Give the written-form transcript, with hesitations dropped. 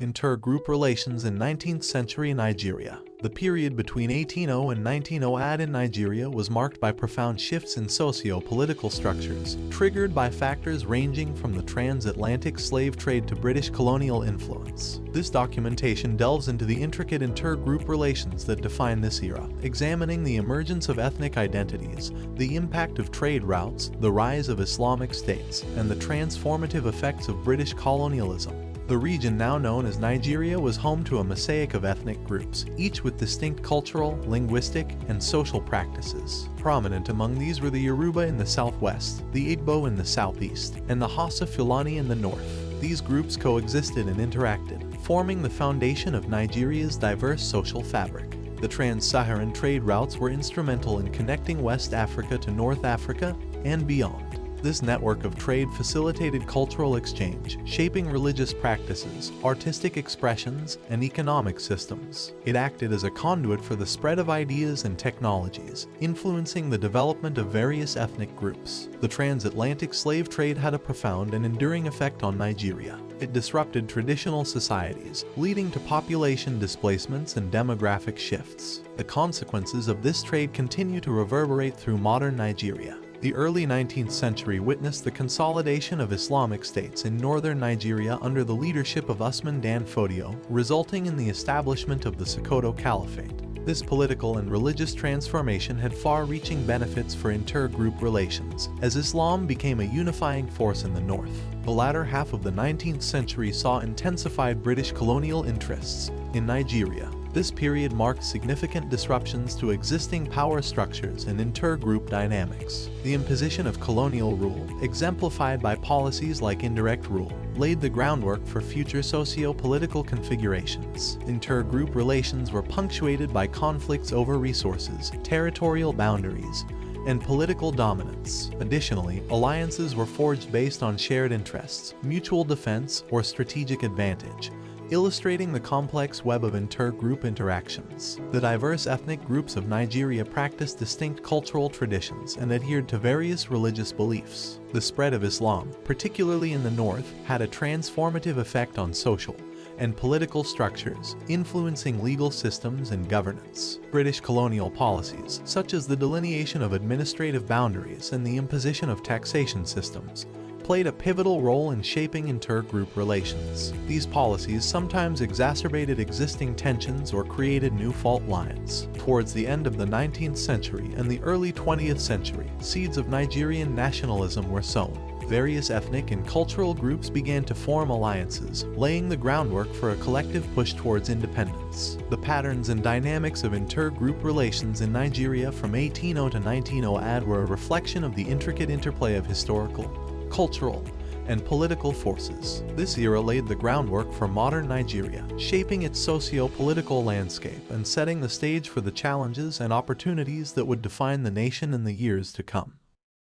Inter-group relations in 19th century Nigeria. The period between 1800 and 1900 AD in Nigeria was marked by profound shifts in socio-political structures, triggered by factors ranging from the transatlantic slave trade to British colonial influence. This documentation delves into the intricate inter-group relations that define this era, examining the emergence of ethnic identities, the impact of trade routes, the rise of Islamic states, and the transformative effects of British colonialism. The region now known as Nigeria was home to a mosaic of ethnic groups, each with distinct cultural, linguistic, and social practices. Prominent among these were the Yoruba in the southwest, the Igbo in the southeast, and the Hausa Fulani in the north. These groups coexisted and interacted, forming the foundation of Nigeria's diverse social fabric. The trans-Saharan trade routes were instrumental in connecting West Africa to North Africa and beyond. This network of trade facilitated cultural exchange, shaping religious practices, artistic expressions, and economic systems. It acted as a conduit for the spread of ideas and technologies, influencing the development of various ethnic groups. The transatlantic slave trade had a profound and enduring effect on Nigeria. It disrupted traditional societies, leading to population displacements and demographic shifts. The consequences of this trade continue to reverberate through modern Nigeria. The early 19th century witnessed the consolidation of Islamic states in northern Nigeria under the leadership of Usman Dan Fodio, resulting in the establishment of the Sokoto Caliphate. This political and religious transformation had far-reaching benefits for inter-group relations, as Islam became a unifying force in the north. The latter half of the 19th century saw intensified British colonial interests in Nigeria. This period marked significant disruptions to existing power structures and inter-group dynamics. The imposition of colonial rule, exemplified by policies like indirect rule, laid the groundwork for future socio-political configurations. Inter-group relations were punctuated by conflicts over resources, territorial boundaries, and political dominance. Additionally, alliances were forged based on shared interests, mutual defense, or strategic advantage, illustrating the complex web of inter-group interactions. The diverse ethnic groups of Nigeria practiced distinct cultural traditions and adhered to various religious beliefs. The spread of Islam, particularly in the north, had a transformative effect on social and political structures, influencing legal systems and governance. British colonial policies, such as the delineation of administrative boundaries and the imposition of taxation systems, played a pivotal role in shaping inter-group relations. These policies sometimes exacerbated existing tensions or created new fault lines. Towards the end of the 19th century and the early 20th century, seeds of Nigerian nationalism were sown. Various ethnic and cultural groups began to form alliances, laying the groundwork for a collective push towards independence. The patterns and dynamics of inter-group relations in Nigeria from 1800 to 1900 AD were a reflection of the intricate interplay of historical, cultural, and political forces. This era laid the groundwork for modern Nigeria, shaping its socio-political landscape and setting the stage for the challenges and opportunities that would define the nation in the years to come.